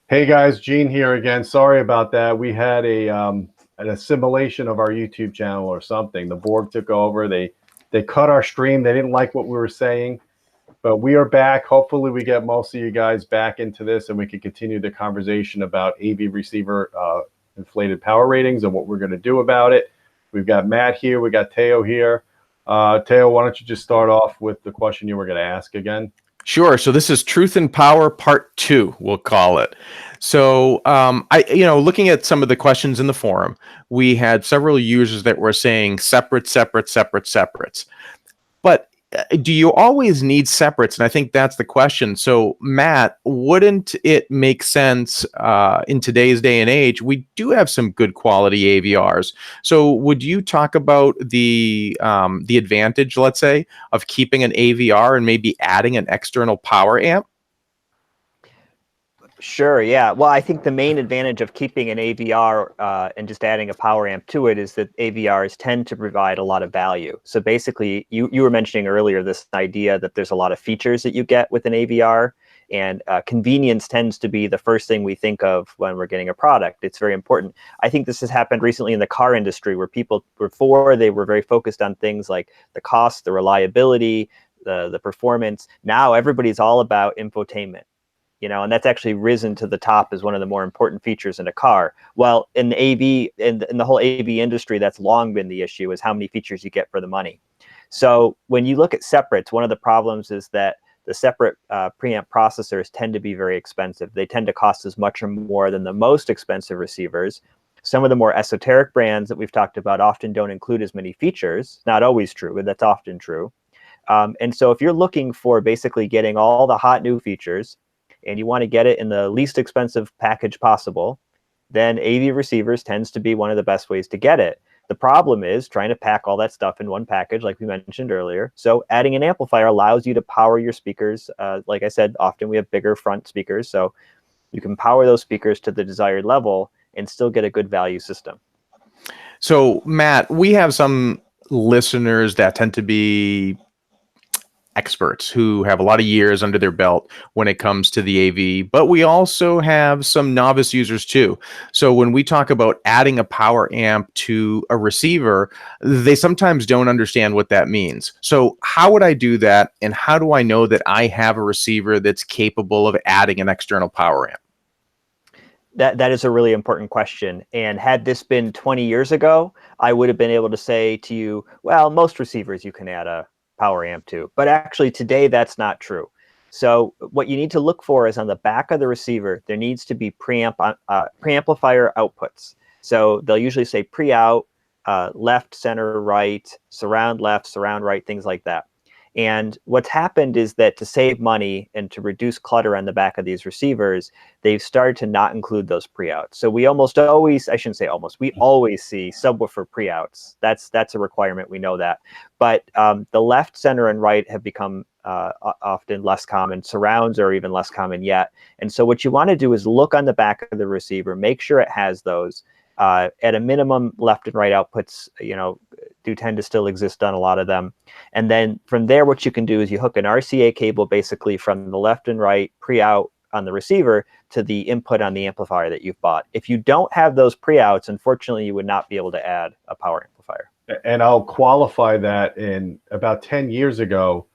Hey guys, Gene here again. Sorry about that. We had an assimilation of our YouTube channel or something. The Borg took over. They cut our stream. They didn't like what we were saying, but we are back. Hopefully, we get most of you guys back into this, and we can continue the conversation about AV receiver inflated power ratings and what we're going to do about it. We've got Matt here. We got Teo here. Teo, why don't you just start off with the question you were going to ask again? Sure. So this is Truth and Power Part 2, we'll call it. So looking at some of the questions in the forum, we had several users that were saying separates. But do you always need separates? And I think that's the question. So, Matt, wouldn't it make sense in today's day and age? We do have some good quality AVRs. So, would you talk about the advantage, let's say, of keeping an AVR and maybe adding an external power amp? Sure, yeah. Well, I think the main advantage of keeping an AVR and just adding a power amp to it is that AVRs tend to provide a lot of value. So basically, you were mentioning earlier this idea that there's a lot of features that you get with an AVR, and convenience tends to be the first thing we think of when we're getting a product. It's very important. I think this has happened recently in the car industry where people, before, they were very focused on things like the cost, the reliability, the performance. Now everybody's all about infotainment. And that's actually risen to the top as one of the more important features in a car. Well, in the AV, in the whole AV industry, that's long been the issue, is how many features you get for the money. So when you look at separates, one of the problems is that the separate preamp processors tend to be very expensive. They tend to cost as much or more than the most expensive receivers. Some of the more esoteric brands that we've talked about often don't include as many features. Not always true, but that's often true. And so if you're looking for basically getting all the hot new features, and you want to get it in the least expensive package possible, then AV receivers tends to be one of the best ways to get it. The problem is trying to pack all that stuff in one package, like we mentioned earlier. So adding an amplifier allows you to power your speakers. Like I said, often we have bigger front speakers, so you can power those speakers to the desired level and still get a good value system. So, Matt, we have some listeners that tend to be experts who have a lot of years under their belt when it comes to the AV, but we also have some novice users too. So when we talk about adding a power amp to a receiver, they sometimes don't understand what that means. So how would I do that? And how do I know that I have a receiver that's capable of adding an external power amp? That is a really important question. And had this been 20 years ago, I would have been able to say to you, well, most receivers you can add a power amp to. But actually today that's not true. So what you need to look for is on the back of the receiver, there needs to be preamplifier outputs. So they'll usually say pre-out, left, center, right, surround left, surround right, things like that. And what's happened is that to save money and to reduce clutter on the back of these receivers, they've started to not include those pre-outs. So we almost always, I shouldn't say almost, we always see subwoofer pre-outs. That's a requirement, we know that. But the left, center, and right have become often less common. Surrounds are even less common yet. And so what you want to do is look on the back of the receiver, make sure it has those. At a minimum, left and right outputs, do tend to still exist on a lot of them. And then from there, what you can do is you hook an RCA cable basically from the left and right pre-out on the receiver to the input on the amplifier that you've bought. If you don't have those pre-outs, unfortunately, you would not be able to add a power amplifier. And I'll qualify that. In about 10 years ago,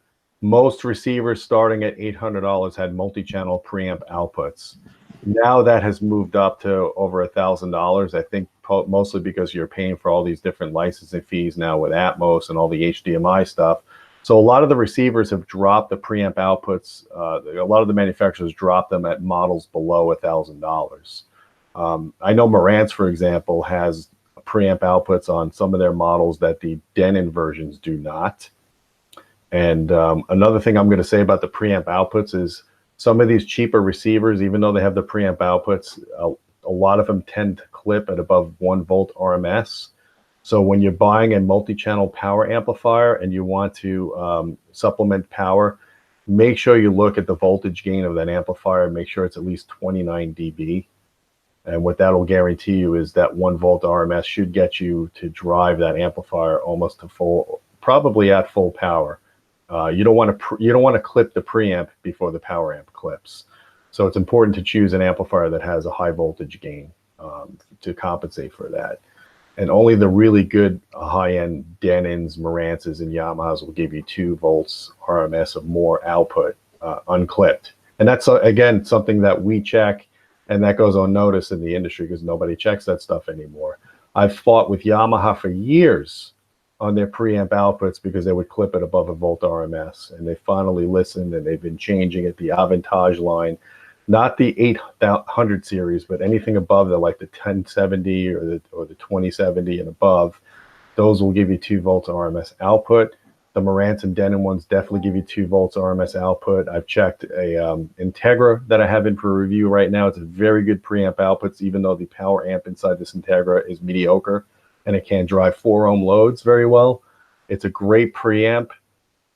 most receivers starting at $800 had multi-channel preamp outputs. Now that has moved up to over $1,000. I think mostly because you're paying for all these different licensing fees now with Atmos and all the HDMI stuff. So a lot of the receivers have dropped the preamp outputs. A lot of the manufacturers drop them at models below $1,000. I know Marantz, for example, has preamp outputs on some of their models that the Denon versions do not. And another thing I'm going to say about the preamp outputs is some of these cheaper receivers, even though they have the preamp outputs, a lot of them tend to clip at above 1 volt RMS. So when you're buying a multi-channel power amplifier and you want to supplement power, make sure you look at the voltage gain of that amplifier and make sure it's at least 29 dB. And what that will guarantee you is that 1 volt RMS should get you to drive that amplifier almost to full, probably at full power. You don't want to clip the preamp before the power amp clips. So it's important to choose an amplifier that has a high voltage gain to compensate for that. And only the really good high-end Denons, Marantzes, and Yamahas will give you 2 volts RMS of more output unclipped. And that's, again, something that we check, and that goes unnoticed in the industry because nobody checks that stuff anymore. I've fought with Yamaha for years on their preamp outputs because they would clip it above a volt RMS, and they finally listened, and they've been changing it. The Avantage line, not the 800 series, but anything above that, like the 1070 or the 2070 and above, those will give you 2 volts RMS output. The Marantz and Denon ones definitely give you 2 volts RMS output. I've checked a Integra that I have in for review right now. It's a very good preamp outputs, even though the power amp inside this Integra is mediocre and it can drive 4 ohm loads very well. It's a great preamp.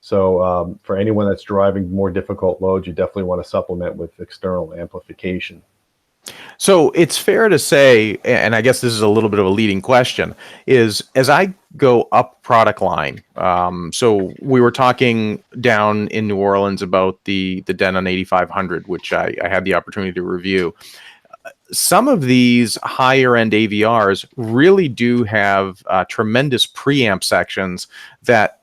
So for anyone that's driving more difficult loads, you definitely want to supplement with external amplification. So it's fair to say, and I guess this is a little bit of a leading question, is as I go up product line, so we were talking down in New Orleans about the Denon 8500, which I had the opportunity to review. Some of these higher end AVRs really do have tremendous preamp sections that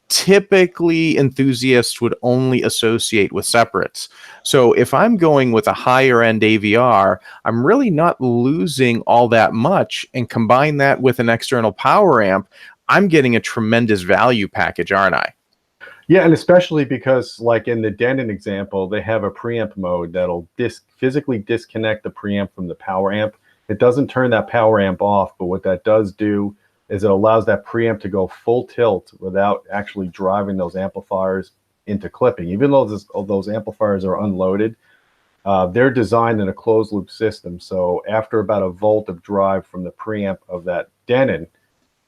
typically enthusiasts would only associate with separates. So if I'm going with a higher end AVR, I'm really not losing all that much, and combine that with an external power amp, I'm getting a tremendous value package, aren't I? Yeah, and especially because, like in the Denon example, they have a preamp mode that'll physically disconnect the preamp from the power amp. It doesn't turn that power amp off, but what that does do is it allows that preamp to go full tilt without actually driving those amplifiers into clipping. Even though those amplifiers are unloaded, they're designed in a closed loop system. So after about a volt of drive from the preamp of that Denon,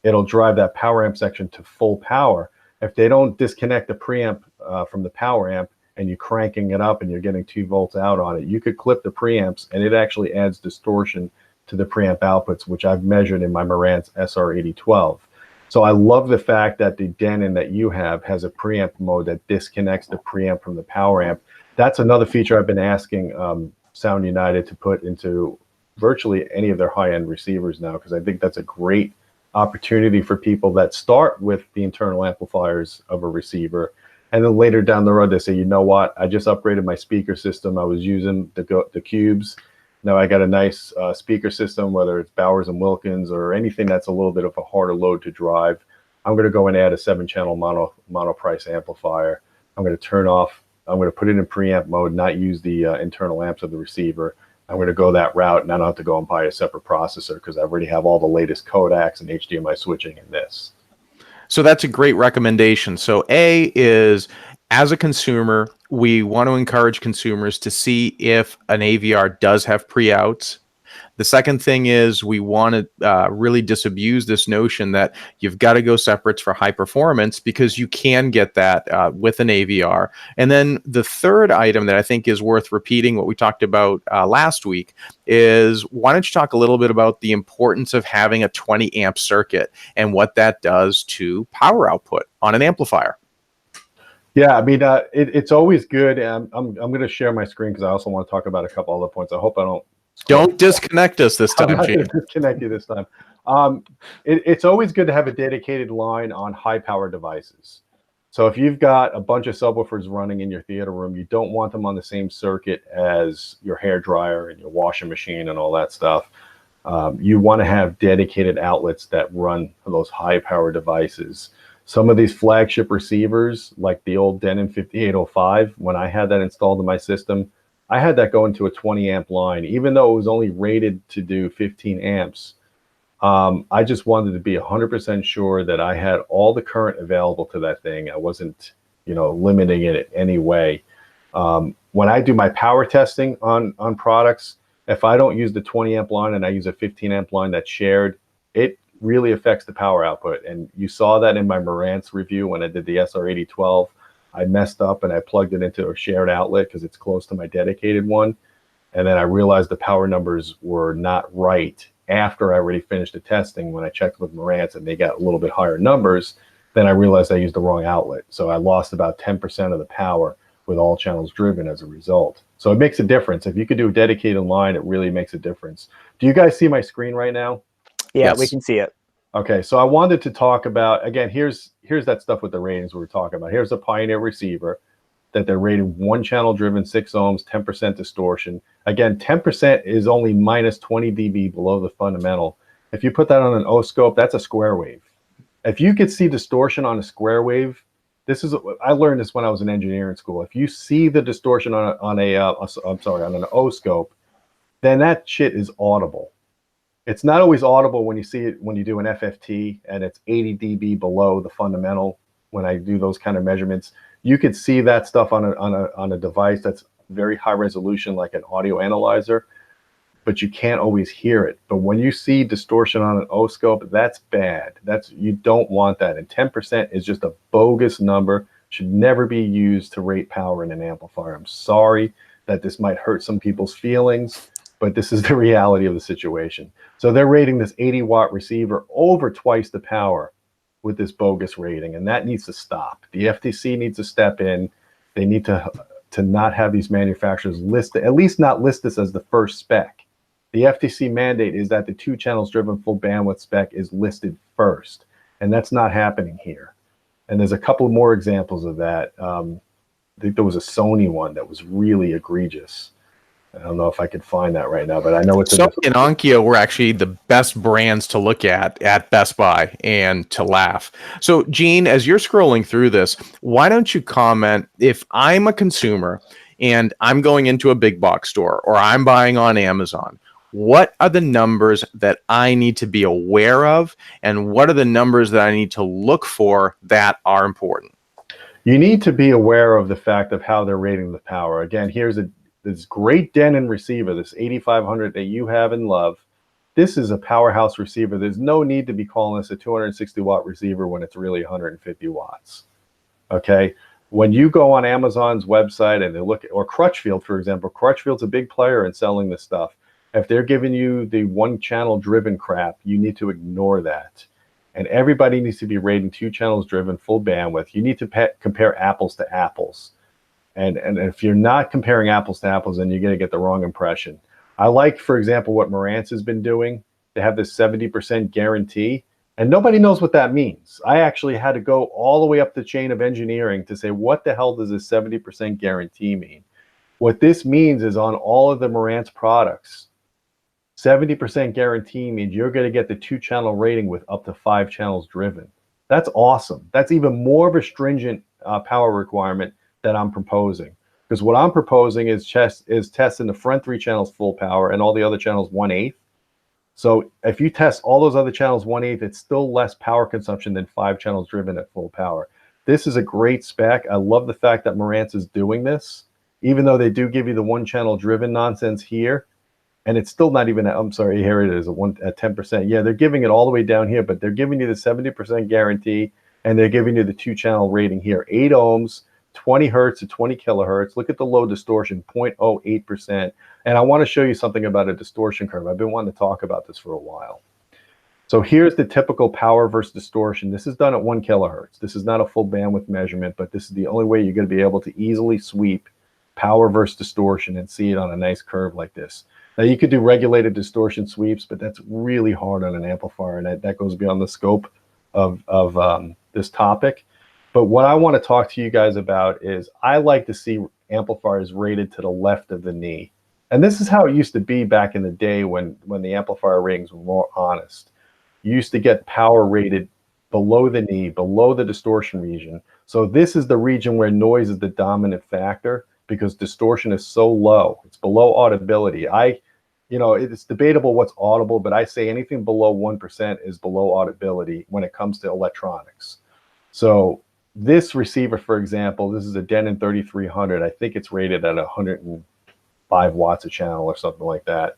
it'll drive that power amp section to full power. If they don't disconnect the preamp from the power amp and you're cranking it up and you're getting 2 volts out on it, you could clip the preamps and it actually adds distortion to the preamp outputs, which I've measured in my Marantz SR8012. So I love the fact that the Denon that you have has a preamp mode that disconnects the preamp from the power amp. That's another feature I've been asking Sound United to put into virtually any of their high-end receivers now, because I think that's a great opportunity for people that start with the internal amplifiers of a receiver, and then later down the road they say, you know what, I just upgraded my speaker system. I was using the cubes. Now I got a nice speaker system, whether it's Bowers and Wilkins or anything that's a little bit of a harder load to drive. I'm going to go and add a 7-channel mono price amplifier. I'm going to turn off, I'm going to put it in preamp mode, not use the internal amps of the receiver. I'm going to go that route, and I don't have to go and buy a separate processor because I already have all the latest codecs and HDMI switching in this. So that's a great recommendation. So A is, as a consumer, we want to encourage consumers to see if an AVR does have pre-outs. The second thing is we want to really disabuse this notion that you've got to go separates for high performance, because you can get that with an AVR. And then the third item that I think is worth repeating, what we talked about last week, is why don't you talk a little bit about the importance of having a 20 amp circuit and what that does to power output on an amplifier? Yeah, I mean, it's always good. And I'm going to share my screen because I also want to talk about a couple other points. I hope I don't disconnect us this time, I'm not Gene. going to disconnect you this time. It's always good to have a dedicated line on high power devices. So if you've got a bunch of subwoofers running in your theater room, you don't want them on the same circuit as your hair dryer and your washing machine and all that stuff. You want to have dedicated outlets that run those high power devices. Some of these flagship receivers, like the old Denon 5805, when I had that installed in my system, I had that go into a 20 amp line, even though it was only rated to do 15 amps. I just wanted to be 100% sure that I had all the current available to that thing. I wasn't, limiting it in any way. When I do my power testing on products, if I don't use the 20 amp line and I use a 15 amp line that's shared, it really affects the power output. And you saw that in my Marantz review when I did the SR8012. I messed up and I plugged it into a shared outlet because it's close to my dedicated one. And then I realized the power numbers were not right after I already finished the testing. When I checked with Marantz and they got a little bit higher numbers, then I realized I used the wrong outlet. So I lost about 10% of the power with all channels driven as a result. So it makes a difference. If you could do a dedicated line, it really makes a difference. Do you guys see my screen right now? Yeah, Yes. we can see it. Okay, so I wanted to talk about, again, here's that stuff with the ratings we were talking about. Here's a Pioneer receiver that they're rated 1-channel driven, 6 ohms, 10% distortion. Again, 10% is only minus 20 dB below the fundamental. If you put that on an O-scope, that's a square wave. If you could see distortion on a square wave, I learned this when I was in engineering school. If you see the distortion on an O-scope, then that shit is audible. It's not always audible when you see it when you do an FFT and it's 80 dB below the fundamental. When I do those kind of measurements, you could see that stuff on a device that's very high resolution, like an audio analyzer, but you can't always hear it. But when you see distortion on an O-scope, that's bad. You don't want that. And 10% is just a bogus number. Should never be used to rate power in an amplifier. I'm sorry that this might hurt some people's feelings, but this is the reality of the situation. So they're rating this 80-watt receiver over twice the power with this bogus rating, and that needs to stop. The FTC needs to step in. They need to not have these manufacturers at least not list this as the first spec. The FTC mandate is that the 2 channels driven full bandwidth spec is listed first, and that's not happening here. And there's a couple more examples of that. I think there was a Sony one that was really egregious. I don't know if I could find that right now, but I know it's Sony and Onkyo were actually the best brands to look at Best Buy and to laugh. So, Gene, as you're scrolling through this, why don't you comment, if I'm a consumer and I'm going into a big box store or I'm buying on Amazon, what are the numbers that I need to be aware of, and what are the numbers that I need to look for that are important? You need to be aware of the fact of how they're rating the power. Again, here's this great Denon receiver, this 8500 that you have and love. This is a powerhouse receiver. There's no need to be calling this a 260-watt receiver when it's really 150 watts. Okay? When you go on Amazon's website and they look at, or Crutchfield, for example, Crutchfield's a big player in selling this stuff. If they're giving you the 1-channel driven crap, you need to ignore that. And everybody needs to be rating 2 channels driven full bandwidth. You need to compare apples to apples. And if you're not comparing apples to apples, then you're going to get the wrong impression. I like, for example, what Marantz has been doing. They have this 70% guarantee, and nobody knows what that means. I actually had to go all the way up the chain of engineering to say, what the hell does this 70% guarantee mean? What this means is on all of the Marantz products, 70% guarantee means you're going to get the 2-channel rating with up to 5 channels driven. That's awesome. That's even more of a stringent power requirement that I'm proposing, because what I'm proposing is testing the front 3 channels full power and all the other channels 1/8. So if you test all those other channels 1/8, it's still less power consumption than 5 channels driven at full power. This is a great spec. I love the fact that Marantz is doing this, even though they do give you the 1-channel driven nonsense here, and it's still not even, I'm sorry, here it is, at 10%. Yeah, they're giving it all the way down here, but they're giving you the 70% guarantee, and they're giving you the 2-channel rating here, 8 ohms, 20 hertz to 20 kilohertz. Look at the low distortion, 0.08%. And I want to show you something about a distortion curve. I've been wanting to talk about this for a while. So here's the typical power versus distortion. This is done at 1 kilohertz. This is not a full bandwidth measurement, but this is the only way you're going to be able to easily sweep power versus distortion and see it on a nice curve like this. Now, you could do regulated distortion sweeps, but that's really hard on an amplifier, and that goes beyond the scope of this topic. But what I want to talk to you guys about is I like to see amplifiers rated to the left of the knee. And this is how it used to be back in the day when the amplifier ratings were more honest. You used to get power rated below the knee, below the distortion region. So this is the region where noise is the dominant factor because distortion is so low. It's below audibility. It's debatable what's audible, but I say anything below 1% is below audibility when it comes to electronics. So this receiver, for example, this is a Denon 3300. I think it's rated at 105 watts a channel or something like that.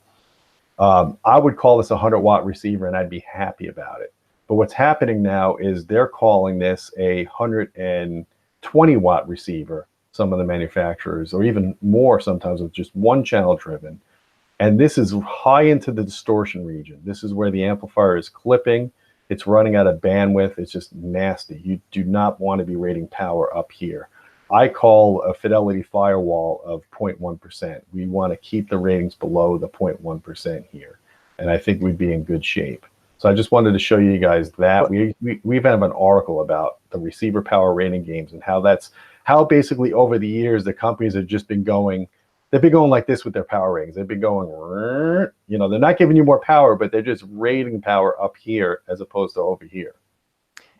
I would call this a 100-watt receiver, and I'd be happy about it. But what's happening now is they're calling this a 120-watt receiver, some of the manufacturers, or even more sometimes with just 1-channel driven. And this is high into the distortion region. This is where the amplifier is clipping. It's running out of bandwidth. It's just nasty. You do not want to be rating power up here. I call a fidelity firewall of 0.1%. We want to keep the ratings below the 0.1% here. And I think we'd be in good shape. So I just wanted to show you guys that. We have an article about the receiver power rating games and how basically over the years the companies have just been going, they've been going like this with their power ratings. They've been going, you know, they're not giving you more power, but they're just rating power up here as opposed to over here.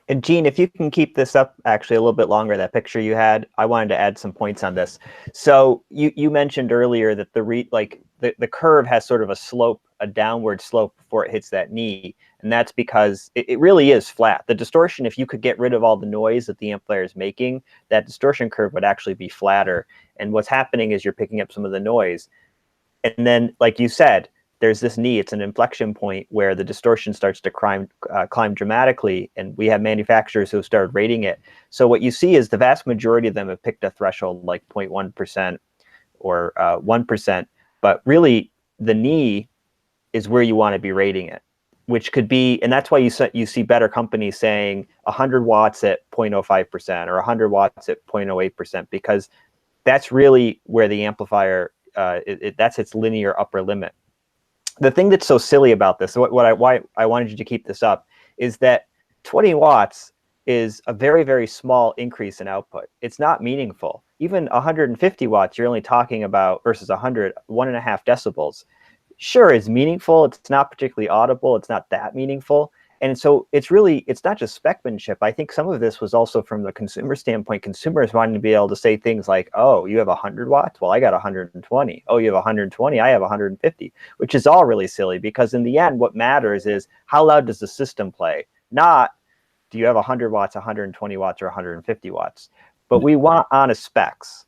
And Gene, if you can keep this up actually a little bit longer, that picture you had, I wanted to add some points on this. So you mentioned earlier that the curve has sort of a slope, a downward slope before it hits that knee. And that's because it really is flat. The distortion, if you could get rid of all the noise that the amplifier is making, that distortion curve would actually be flatter. And what's happening is you're picking up some of the noise. And then, like you said, there's this knee. It's an inflection point where the distortion starts to climb dramatically, and we have manufacturers who have started rating it. So what you see is the vast majority of them have picked a threshold like 0.1% or 1%, but really the knee is where you want to be rating it, which could be, and that's why you see better companies saying 100 watts at 0.05% or 100 watts at 0.08%, because that's really where the amplifier, that's its linear upper limit. The thing that's so silly about this, why I wanted you to keep this up, is that 20 watts is a very, very small increase in output. It's not meaningful. Even 150 watts, you're only talking about, versus 100, 1.5 decibels. Sure, it's meaningful. It's not particularly audible. It's not that meaningful. And so it's not just specmanship. I think some of this was also from the consumer standpoint, consumers wanting to be able to say things like, oh, you have 100 watts? Well, I got 120. Oh, you have 120? I have 150, which is all really silly, because in the end, what matters is how loud does the system play? Not do you have 100 watts, 120 watts, or 150 watts? But we want honest specs.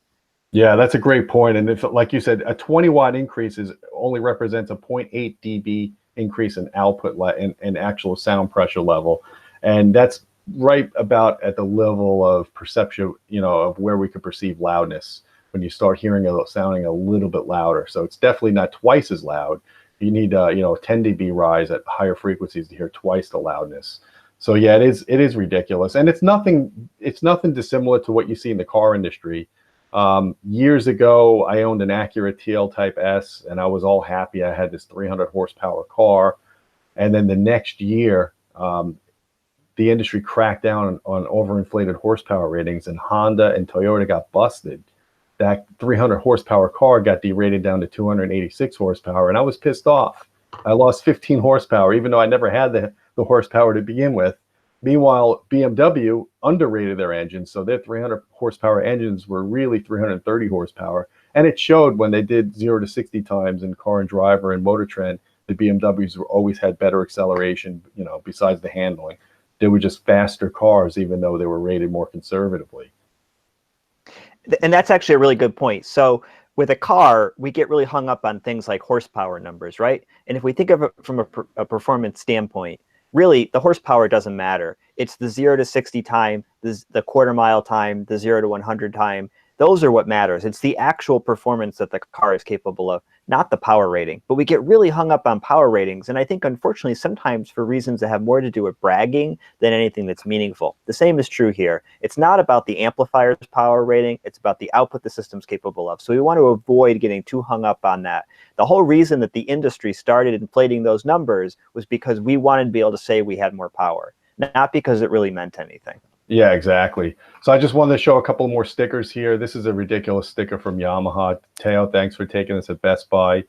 Yeah, that's a great point. And if, like you said, a 20-watt increase only represents a 0.8 dB increase in output and actual sound pressure level, and that's right about at the level of perception, you know, of where we could perceive loudness when you start hearing it sounding a little bit louder. So it's definitely not twice as loud. You need a 10 dB rise at higher frequencies to hear twice the loudness. So yeah, it is ridiculous, and it's nothing dissimilar to what you see in the car industry. Years ago, I owned an Acura TL Type S, and I was all happy. I had this 300 horsepower car. And then the next year, the industry cracked down on overinflated horsepower ratings, and Honda and Toyota got busted. That 300 horsepower car got derated down to 286 horsepower, and I was pissed off. I lost 15 horsepower, even though I never had the horsepower to begin with. Meanwhile, BMW underrated their engines, so their 300 horsepower engines were really 330 horsepower. And it showed when they did 0 to 60 times in Car and Driver and Motor Trend. The BMWs always had better acceleration, you know, besides the handling. They were just faster cars, even though they were rated more conservatively. And that's actually a really good point. So with a car, we get really hung up on things like horsepower numbers, right? And if we think of it from a performance standpoint, really, the horsepower doesn't matter. It's the 0 to 60 time, the quarter mile time, the 0 to 100 time. Those are what matters. It's the actual performance that the car is capable of, not the power rating. But we get really hung up on power ratings. And I think, unfortunately, sometimes for reasons that have more to do with bragging than anything that's meaningful. The same is true here. It's not about the amplifier's power rating. It's about the output the system's capable of. So we want to avoid getting too hung up on that. The whole reason that the industry started inflating those numbers was because we wanted to be able to say we had more power, not because it really meant anything. Yeah, exactly. So I just wanted to show a couple more stickers here. This is a ridiculous sticker from Yamaha. Teo, thanks for taking this at Best Buy.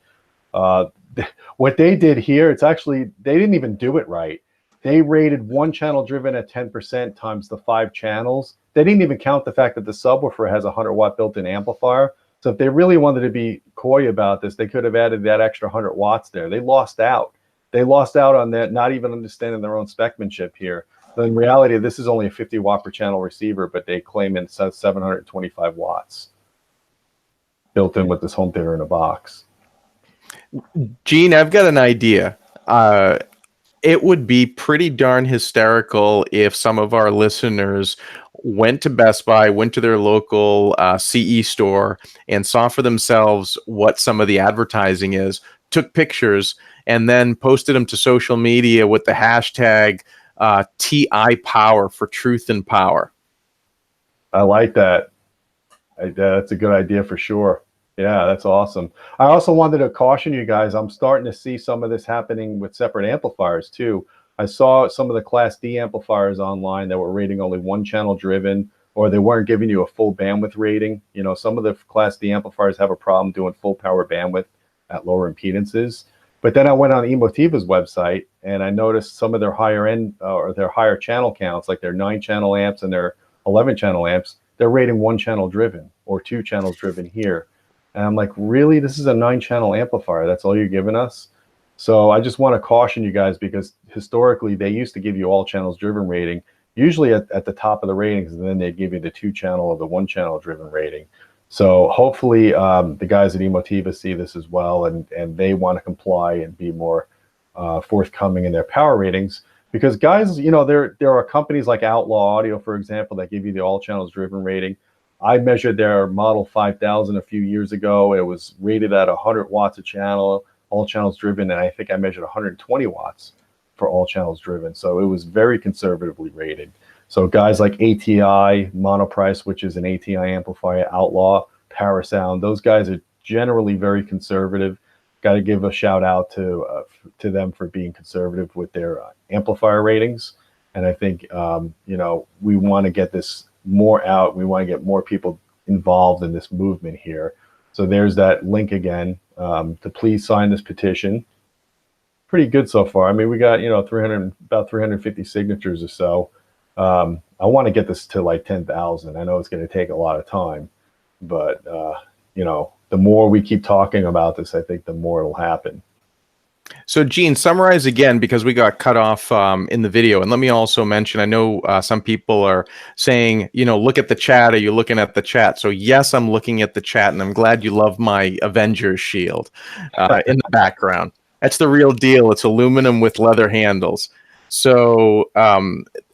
What they did here, it's actually, they didn't even do it right. They rated one channel driven at 10% times the 5 channels. They didn't even count the fact that the subwoofer has a 100-watt built-in amplifier. So if they really wanted to be coy about this, they could have added that extra 100 watts there. They lost out. They lost out on that, not even understanding their own specmanship here. In reality, this is only a 50 watt per channel receiver, but they claim it says 725 watts built in with this home theater in a box. Gene, I've got an idea. It would be pretty darn hysterical if some of our listeners went to Best Buy, went to their local CE store, and saw for themselves what some of the advertising is, took pictures, and then posted them to social media with the hashtag TI Power for Truth and Power. I like that. That's a good idea for sure. Yeah, that's awesome. I also wanted to caution you guys. I'm starting to see some of this happening with separate amplifiers too. I saw some of the Class D amplifiers online that were rating only one channel driven, or they weren't giving you a full bandwidth rating. You know, some of the Class D amplifiers have a problem doing full power bandwidth at lower impedances. But then I went on Emotiva's website and I noticed some of their higher end or their higher channel counts, like their 9-channel amps and their 11-channel amps, they're rating one channel driven or 2 channels driven here. And I'm like, really? This is a 9-channel amplifier. That's all you're giving us? So I just want to caution you guys, because historically they used to give you all channels driven rating, usually at the top of the ratings, and then they give you the 2-channel or the 1-channel driven rating. So hopefully the guys at Emotiva see this as well, and they want to comply and be more forthcoming in their power ratings. Because guys, you know, there are companies like Outlaw Audio, for example, that give you the all channels driven rating. I measured their Model 5000 a few years ago. It was rated at 100 watts a channel, all channels driven, and I think I measured 120 watts for all channels driven. So it was very conservatively rated. So guys like ATI, Monoprice, which is an ATI amplifier, Outlaw, Power Sound, those guys are generally very conservative. Got to give a shout out to them for being conservative with their amplifier ratings. And I think, you know, we want to get this more out. We want to get more people involved in this movement here. So there's that link again, to please sign this petition. Pretty good so far. I mean, we got, you know, about 350 signatures or so. I want to get this to like 10,000. I know it's going to take a lot of time, but you know, the more we keep talking about this, I think the more it'll happen. So, Gene, summarize again, because we got cut off in the video. And let me also mention, I know some people are saying, you know, look at the chat. Are you looking at the chat? So, yes, I'm looking at the chat, and I'm glad you love my Avengers shield in the background. That's the real deal. It's aluminum with leather handles. So,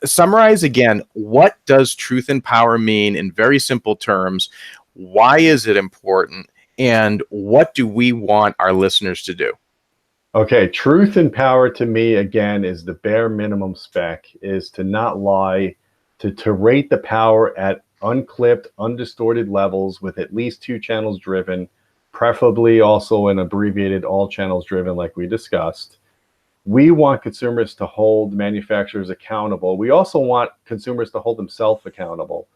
summarize again, what does truth and power mean in very simple terms? Why is it important? And what do we want our listeners to do? Okay, truth and power to me, again, is the bare minimum spec, is to not lie, to rate the power at unclipped, undistorted levels with at least 2 channels driven, preferably also an abbreviated all channels driven like we discussed. We want consumers to hold manufacturers accountable. We also want consumers to hold themselves accountable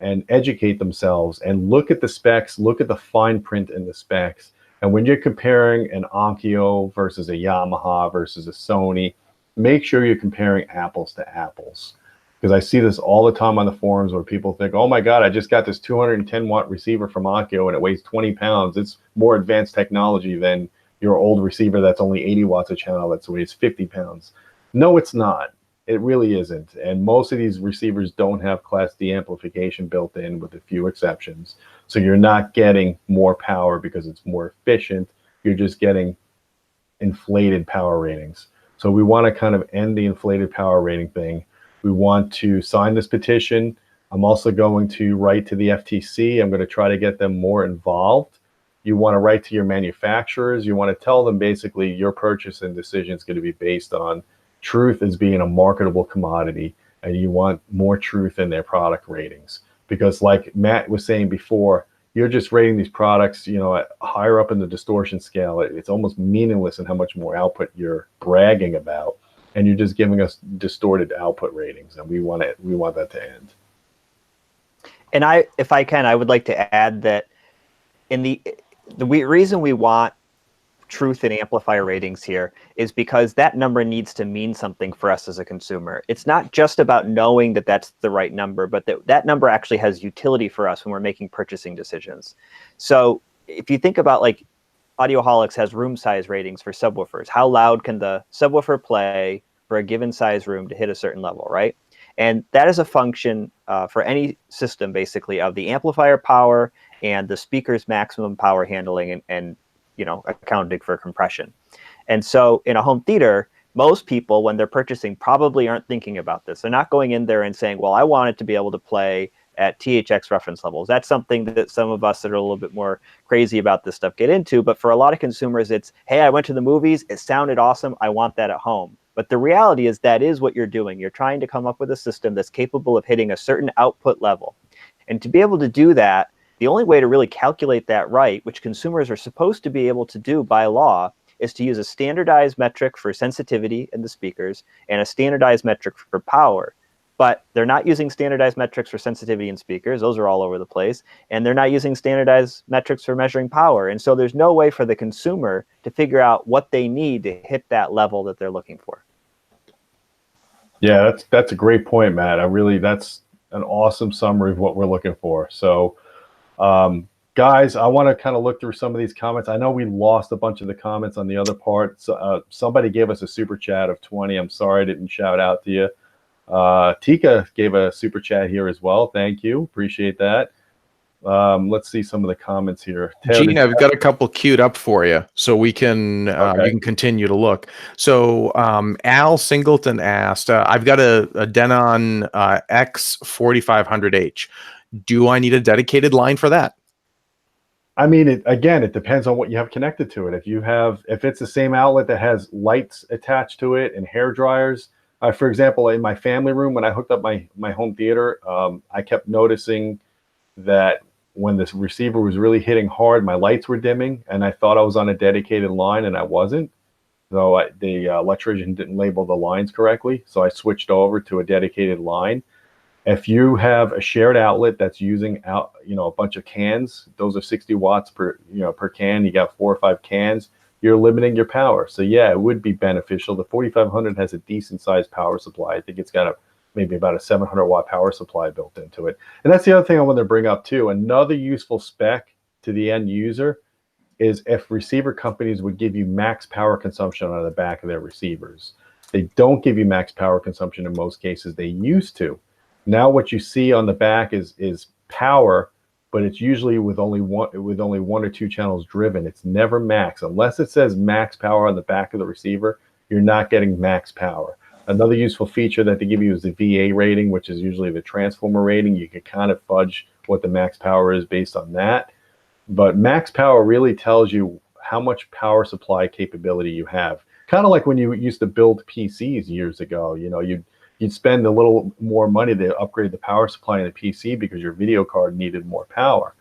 and educate themselves and look at the specs, look at the fine print in the specs. And when you're comparing an Onkyo versus a Yamaha versus a Sony, make sure you're comparing apples to apples. Because I see this all the time on the forums where people think, oh my God, I just got this 210 watt receiver from Onkyo and it weighs 20 pounds. It's more advanced technology than your old receiver that's only 80 watts a channel that weighs 50 pounds. No, it's not. It really isn't. And most of these receivers don't have Class D amplification built in, with a few exceptions. So you're not getting more power because it's more efficient. You're just getting inflated power ratings. So we want to kind of end the inflated power rating thing. We want to sign this petition. I'm also going to write to the FTC. I'm going to try to get them more involved. You want to write to your manufacturers. You want to tell them basically your purchase and decision is going to be based on truth as being a marketable commodity, and you want more truth in their product ratings. Because like Matt was saying before, you're just rating these products, you know, higher up in the distortion scale. It's almost meaningless in how much more output you're bragging about, and you're just giving us distorted output ratings, and we want that to end. And if I can, I would like to add that in the reason we want truth and amplifier ratings here is because that number needs to mean something for us as a consumer. It's not just about knowing that that's the right number, but that number actually has utility for us when we're making purchasing decisions. So if you think about, like, Audioholics has room size ratings for subwoofers. How loud can the subwoofer play for a given size room to hit a certain level, right? And that is a function for any system, basically, of the amplifier power and the speaker's maximum power handling and you know, accounting for compression. And so in a home theater, most people, when they're purchasing, probably aren't thinking about this. They're not going in there and saying, well, I want it to be able to play at THX reference levels. That's something that some of us that are a little bit more crazy about this stuff get into. But for a lot of consumers, it's, hey, I went to the movies, it sounded awesome, I want that at home. But the reality is that is what you're doing. You're trying to come up with a system that's capable of hitting a certain output level. And to be able to do that, The only way to really calculate that right, which consumers are supposed to be able to do by law, is to use a standardized metric for sensitivity in the speakers and a standardized metric for power. But they're not using standardized metrics for sensitivity in speakers. Those are all over the place. And they're not using standardized metrics for measuring power. And so there's no way for the consumer to figure out what they need to hit that level that they're looking for. Yeah, that's a great point, Matt. That's an awesome summary of what we're looking for. So, guys, I want to kind of look through some of these comments. I know we lost a bunch of the comments on the other part. So, somebody gave us a super chat of 20. I'm sorry I didn't shout out to you. Tika gave a super chat here as well. Thank you. Appreciate that. Let's see some of the comments here. Gene, I've got a couple queued up for you, so we can Okay. you can continue to look. So Al Singleton asked, "I've got a Denon X 4500H. Do I need a dedicated line for that?" I mean, it depends on what you have connected to it. If it's the same outlet that has lights attached to it and hair dryers. For example, in my family room, when I hooked up my home theater, I kept noticing that when this receiver was really hitting hard, my lights were dimming, and I thought I was on a dedicated line, and I wasn't. So the electrician didn't label the lines correctly, so I switched over to a dedicated line. If you have a shared outlet that's using a bunch of cans, those are 60 watts per can. You got 4 or 5 cans. You're limiting your power. So yeah, it would be beneficial. The 4500 has a decent sized power supply. I think it's got maybe about a 700 watt power supply built into it. And that's the other thing I want to bring up too. Another useful spec to the end user is if receiver companies would give you max power consumption on the back of their receivers. They don't give you max power consumption in most cases. They used to. Now what you see on the back is power, but it's usually with only one or two channels driven. It's never max. Unless it says max power on the back of the receiver, you're not getting max power. Another useful feature that they give you is the VA rating, which is usually the transformer rating. You can kind of fudge what the max power is based on that. But max power really tells you how much power supply capability you have. Kind of like when you used to build PCs years ago. You'd spend a little more money to upgrade the power supply in the PC because your video card needed more power.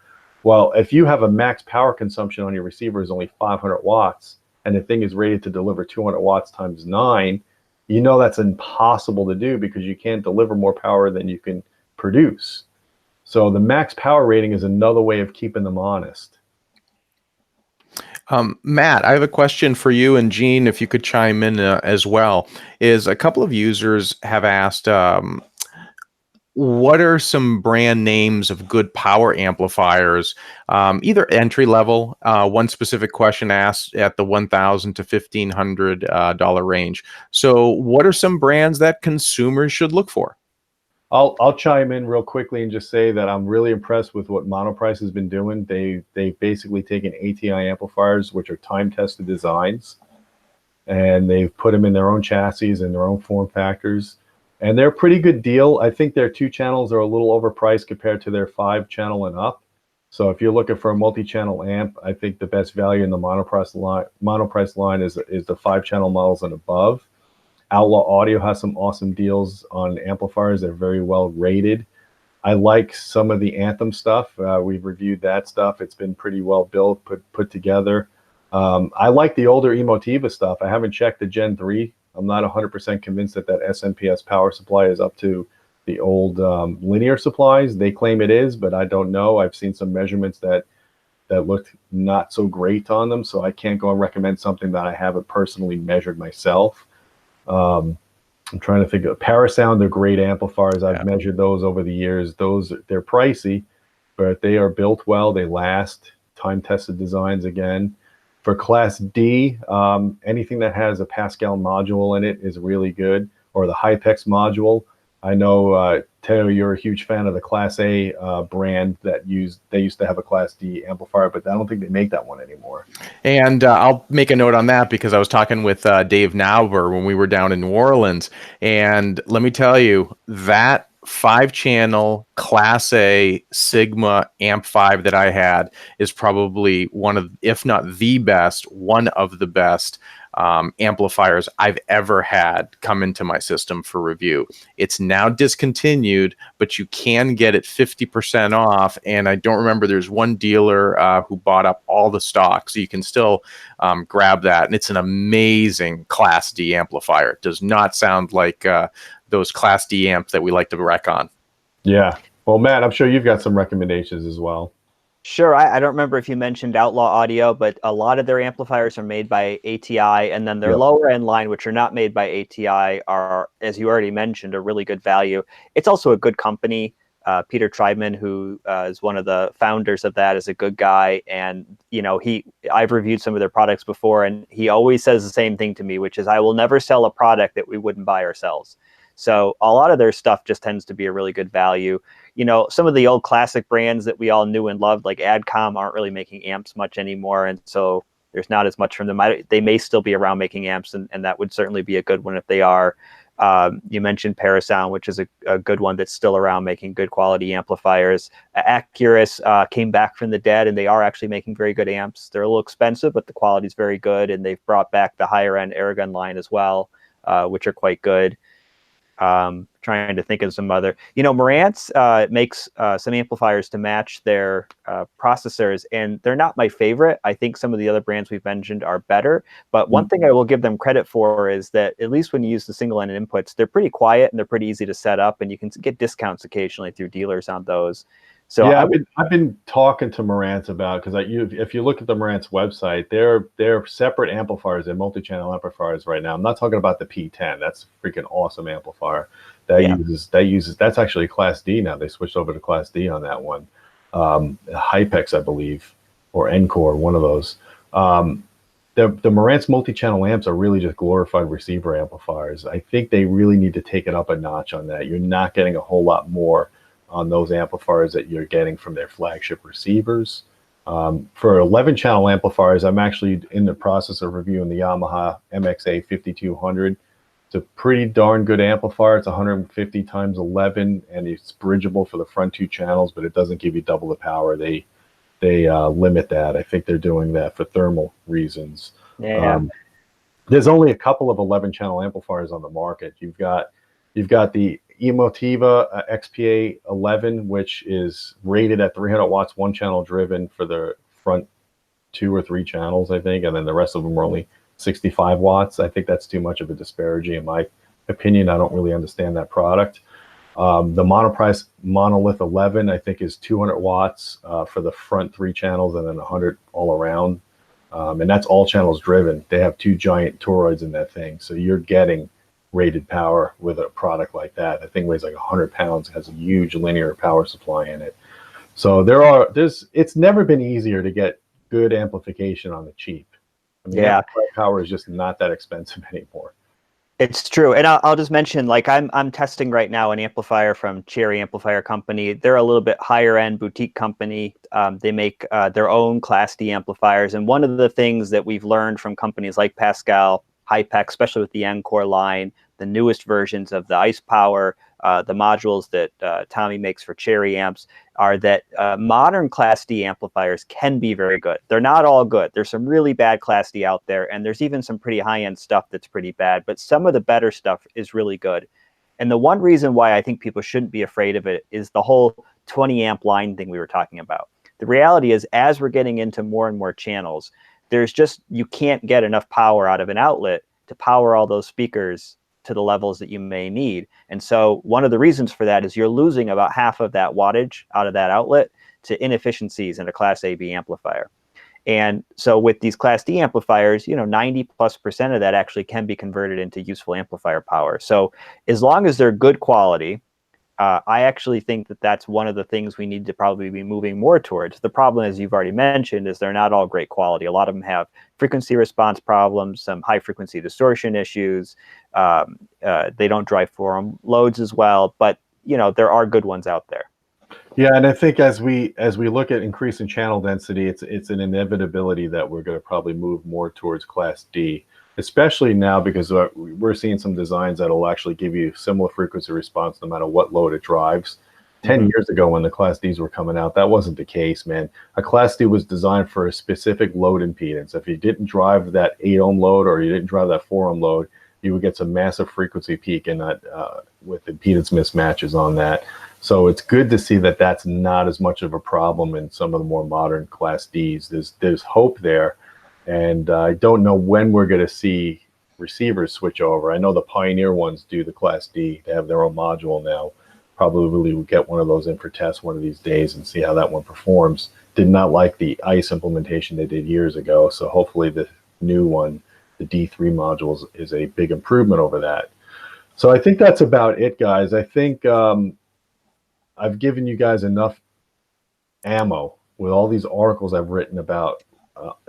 Well, if you have a max power consumption on your receiver is only 500 watts, and the thing is rated to deliver 200 watts times 9, that's impossible to do because you can't deliver more power than you can produce. So the max power rating is another way of keeping them honest. Matt, I have a question for you, and Gene, if you could chime in as well. Is a couple of users have asked, what are some brand names of good power amplifiers, either entry level? One specific question asked at the $1,000 to $1,500 range. So, what are some brands that consumers should look for? I'll chime in real quickly and just say that I'm really impressed with what Monoprice has been doing. They've basically taken ATI amplifiers, which are time-tested designs, and they've put them in their own chassis and their own form factors. And they're a pretty good deal. I think their 2 channels are a little overpriced compared to their 5-channel and up. So if you're looking for a multi-channel amp, I think the best value in the Monoprice line is the 5-channel models and above. Outlaw Audio has some awesome deals on amplifiers. They're very well rated. I like some of the Anthem stuff. We've reviewed that stuff. It's been pretty well built, put together. I like the older Emotiva stuff. I haven't checked the Gen 3. I'm not 100% convinced that SMPS power supply is up to the old linear supplies. They claim it is, but I don't know. I've seen some measurements that looked not so great on them, so I can't go and recommend something that I haven't personally measured myself. I'm trying to think of Parasound. They're great amplifiers. I've measured those over the years. They're pricey, but they are built well. They last. Time-tested designs again. For Class D, anything that has a Pascal module in it is really good, or the Hypex module. I know, Teo, you're a huge fan of the Class A brand they used to have a Class D amplifier, but I don't think they make that one anymore. And I'll make a note on that because I was talking with Dave Nauber when we were down in New Orleans, and let me tell you, that 5-channel Class A Sigma Amp 5 that I had is probably one of, if not the best, one of the best amplifiers I've ever had come into my system for review. It's now discontinued, but you can get it 50% off. And I don't remember, there's one dealer who bought up all the stock, so you can still grab that. And it's an amazing Class D amplifier. It does not sound like those Class D amps that we like to wreck on. Yeah. Well, Matt, I'm sure you've got some recommendations as well. Sure. I don't remember if you mentioned Outlaw Audio, but a lot of their amplifiers are made by ATI, and then their lower end line, which are not made by ATI, are, as you already mentioned, a really good value. It's also a good company. Peter Treibman, who is one of the founders of that, is a good guy. And, you know, I've reviewed some of their products before, and he always says the same thing to me, which is, I will never sell a product that we wouldn't buy ourselves. So a lot of their stuff just tends to be a really good value. You know, some of the old classic brands that we all knew and loved, like Adcom, aren't really making amps much anymore. And so there's not as much from them. They may still be around making amps, and that would certainly be a good one if they are. You mentioned Parasound, which is a good one that's still around making good quality amplifiers. Accurus came back from the dead, and they are actually making very good amps. They're a little expensive, but the quality is very good. And they've brought back the higher end Aragon line as well, which are quite good. Trying to think of some other, you know, Marantz makes some amplifiers to match their processors, and they're not my favorite. I think some of the other brands we've mentioned are better, but one thing I will give them credit for is that at least when you use the single-ended inputs, they're pretty quiet and they're pretty easy to set up, and you can get discounts occasionally through dealers on those. So yeah, I've been talking to Marantz about, because if you look at the Marantz website, they're separate amplifiers. They're multi-channel amplifiers right now. I'm not talking about the P10. That's a freaking awesome amplifier. That's actually Class D now. They switched over to Class D on that one. Hypex, I believe, or Encore, one of those. The Marantz multi-channel amps are really just glorified receiver amplifiers. I think they really need to take it up a notch on that. You're not getting a whole lot more on those amplifiers that you're getting from their flagship receivers. For 11-channel amplifiers, I'm actually in the process of reviewing the Yamaha Mx 5200. It's a pretty darn good amplifier. It's 150 times 11, and it's bridgeable for the front 2 channels, but it doesn't give you double the power. They limit that. I think they're doing that for thermal reasons. Yeah. There's only a couple of 11-channel amplifiers on the market. You've got the Emotiva XPA 11, which is rated at 300 watts, 1-channel driven for the front 2 or 3 channels, I think, and then the rest of them are only 65 watts. I think that's too much of a disparity in my opinion. I don't really understand that product. The Monoprice Monolith 11, I think, is 200 watts for the front 3 channels, and then 100 all around. And that's all channels driven. They have 2 giant toroids in that thing, so you're getting rated power with a product like that. That thing weighs like 100 pounds, has a huge linear power supply in it. So it's never been easier to get good amplification on the cheap. I mean, yeah, power is just not that expensive anymore. It's true. And I'll just mention, like, I'm testing right now an amplifier from Cherry Amplifier Company. They're a little bit higher end boutique company. They make their own Class D amplifiers. And one of the things that we've learned from companies like Pascal, Hypex, especially with the Encore line, the newest versions of the Ice Power, the modules that Tommy makes for Cherry amps, are that modern Class D amplifiers can be very good. They're not all good. There's some really bad Class D out there, and there's even some pretty high-end stuff that's pretty bad, but some of the better stuff is really good. And the one reason why I think people shouldn't be afraid of it is the whole 20 amp line thing we were talking about. The reality is, as we're getting into more and more channels, you can't get enough power out of an outlet to power all those speakers to the levels that you may need. And so one of the reasons for that is you're losing about half of that wattage out of that outlet to inefficiencies in a Class AB amplifier. And so with these Class D amplifiers, 90+% of that actually can be converted into useful amplifier power. So as long as they're good quality, I actually think that that's one of the things we need to probably be moving more towards. The problem, as you've already mentioned, is they're not all great quality. A lot of them have frequency response problems, some high frequency distortion issues. They don't drive forum loads as well, but there are good ones out there. Yeah, and I think as we look at increasing channel density, it's an inevitability that we're going to probably move more towards Class D. especially now because we're seeing some designs that'll actually give you similar frequency response no matter what load it drives. 10 years ago when the Class Ds were coming out, that wasn't the case, man. A Class D was designed for a specific load impedance. If you didn't drive that 8 ohm load or you didn't drive that 4 ohm load, you would get some massive frequency peak and that with impedance mismatches on that. So it's good to see that that's not as much of a problem in some of the more modern Class Ds. There's hope there, and I don't know when we're going to see receivers switch over. I know the Pioneer ones do the Class D. They have their own module now. Probably will get one of those in for test one of these days and see how that one performs. Did not like the ICE implementation they did years ago, so hopefully the new one, the D3 modules, is a big improvement over that. So I think that's about it, guys. I think I've given you guys enough ammo with all these articles I've written about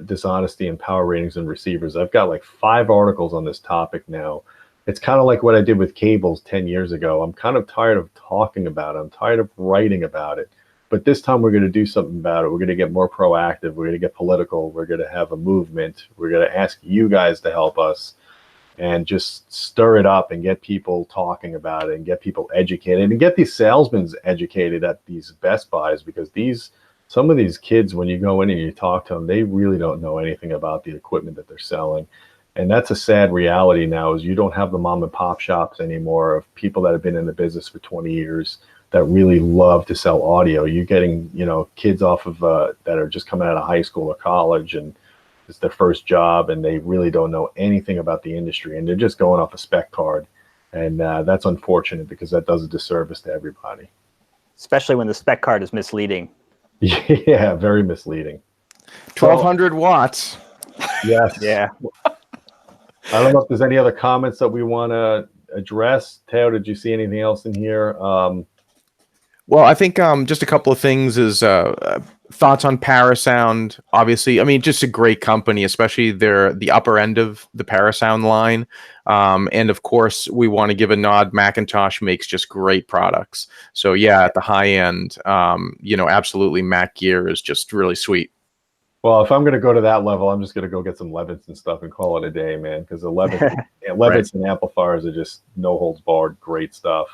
dishonesty and power ratings and receivers. I've got like 5 articles on this topic now. It's kind of like what I did with cables 10 years ago. I'm kind of tired of talking about it. I'm tired of writing about it. But this time we're going to do something about it. We're going to get more proactive. We're going to get political. We're going to have a movement. We're going to ask you guys to help us and just stir it up and get people talking about it and get people educated and get these salesmen educated at these Best Buys, because some of these kids, when you go in and you talk to them, they really don't know anything about the equipment that they're selling. And that's a sad reality now, is you don't have the mom and pop shops anymore of people that have been in the business for 20 years that really love to sell audio. You're getting, kids off of that are just coming out of high school or college, and it's their first job, and they really don't know anything about the industry, and they're just going off a spec card. And that's unfortunate, because that does a disservice to everybody. Especially when the spec card is misleading. Yeah, very misleading. 1,200 watts. Yes. Yeah. I don't know if there's any other comments that we want to address. Teo, did you see anything else in here? Well, I think just a couple of things is thoughts on Parasound. Obviously, I mean, just a great company, especially the upper end of the Parasound line. And of course, we want to give a nod. Macintosh makes just great products. So yeah, at the high end, absolutely, Mac gear is just really sweet. Well, if I'm going to go to that level, I'm just going to go get some Levinson stuff and call it a day, man. Because the Levinson amplifiers are just no holds barred, great stuff.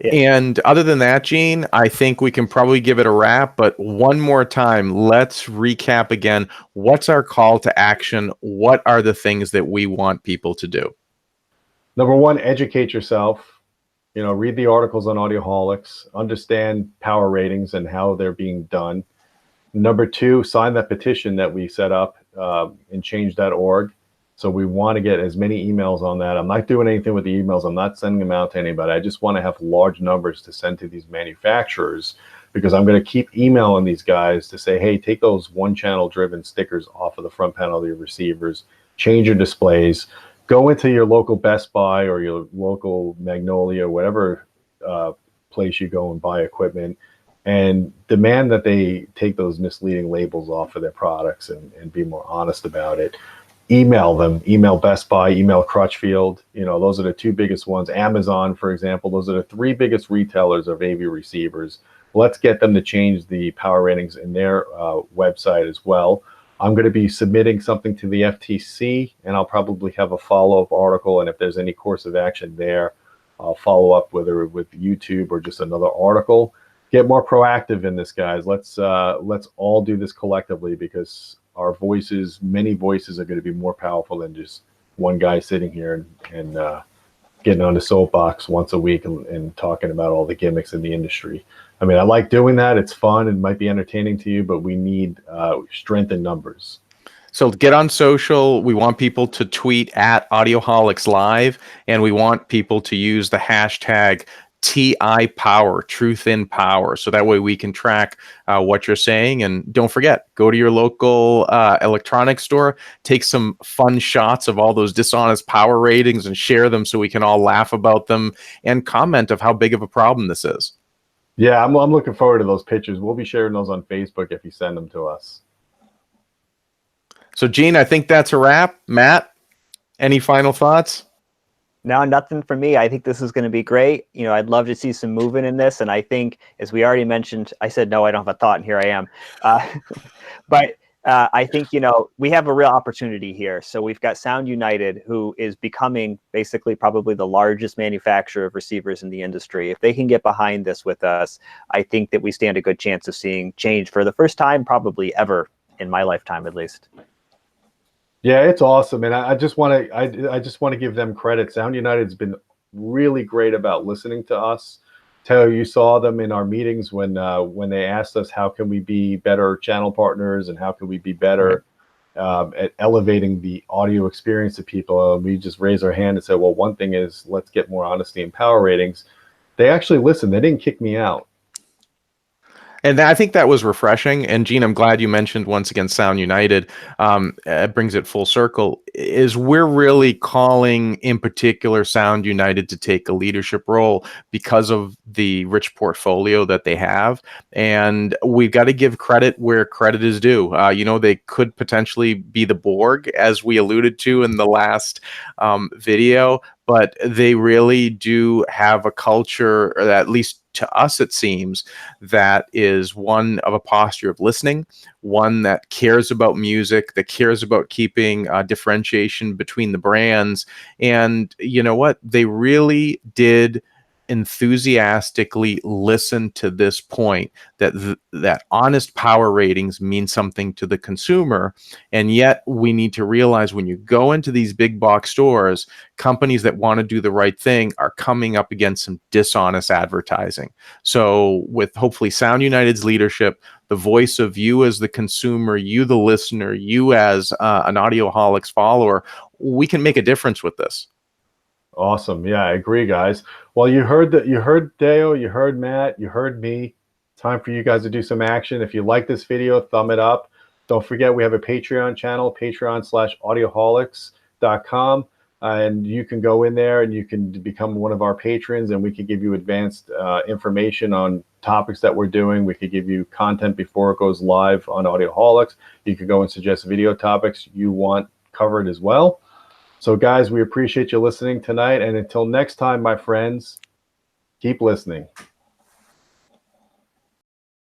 Yeah. And other than that, Gene, I think we can probably give it a wrap. But one more time, let's recap again. What's our call to action? What are the things that we want people to do? Number one, educate yourself. Read the articles on Audioholics. Understand power ratings and how they're being done. Number two, sign that petition that we set up in change.org. So we want to get as many emails on that. I'm not doing anything with the emails. I'm not sending them out to anybody. I just want to have large numbers to send to these manufacturers, because I'm going to keep emailing these guys to say, hey, take those one-channel driven stickers off of the front panel of your receivers, change your displays, go into your local Best Buy or your local Magnolia, whatever place you go and buy equipment, and demand that they take those misleading labels off of their products and be more honest about it. Email them, email Best Buy, email Crutchfield. Those are the 2 biggest ones. Amazon, for example, those are the 3 biggest retailers of AV receivers. Let's get them to change the power ratings in their website as well. I'm going to be submitting something to the FTC, and I'll probably have a follow-up article. And if there's any course of action there, I'll follow up, whether with YouTube or just another article. Get more proactive in this, guys. Let's all do this collectively, because our voices, many voices, are going to be more powerful than just one guy sitting here and getting on the soapbox once a week and talking about all the gimmicks in the industry. I mean, I like doing that. It's fun. It might be entertaining to you, but we need strength in numbers. So get on social. We want people to tweet at Audioholics Live, and we want people to use the hashtag TI Power, Truth in Power. So that way we can track what you're saying. And don't forget, go to your local electronics store, take some fun shots of all those dishonest power ratings and share them so we can all laugh about them and comment of how big of a problem this is. Yeah, I'm looking forward to those pictures. We'll be sharing those on Facebook if you send them to us. So, Gene, I think that's a wrap. Matt, any final thoughts? No, nothing for me. I think this is going to be great. I'd love to see some movement in this. And I think, as we already mentioned, I said, no, I don't have a thought, and here I am. But I think, you know, we have a real opportunity here. So we've got Sound United, who is becoming basically probably the largest manufacturer of receivers in the industry. If they can get behind this with us, I think that we stand a good chance of seeing change for the first time, probably ever in my lifetime, at least. Yeah, it's awesome, and I just want to I just want to give them credit. Sound United's been really great about listening to us. Taylor, you saw them in our meetings when they asked us how can we be better channel partners and how can we be better at elevating the audio experience of people. We just raised our hand and said, well, one thing is let's get more honesty and power ratings. They actually listened. They didn't kick me out. And I think that was refreshing. And Gene, I'm glad you mentioned once again Sound United. It brings it full circle. Is we're really calling, in particular, Sound United to take a leadership role because of the rich portfolio that they have. And we've got to give credit where credit is due. You know, they could potentially be the Borg, as we alluded to in the last video, but they really do have a culture, or at least to us, it seems, that is one of a posture of listening, one that cares about music, that cares about keeping differentiation between the brands. And you know what? They really did enthusiastically listen to this point that that honest power ratings mean something to the consumer. And yet we need to realize when you go into these big box stores, companies that want to do the right thing are coming up against some dishonest advertising. So with hopefully Sound United's leadership, the voice of you as the consumer, you the listener, you as an Audioholics follower, we can make a difference with this. Awesome. Yeah, I agree, guys. Well, you heard Deo, you heard Matt, you heard me. Time for you guys to do some action. If you like this video, thumb it up. Don't forget we have a Patreon channel, patreon.com/audioholics.com. And you can go in there and you can become one of our patrons, and we can give you advanced information on topics that we're doing. We could give you content before it goes live on Audioholics. You could go and suggest video topics you want covered as well. So guys, we appreciate you listening tonight. And until next time, my friends, keep listening.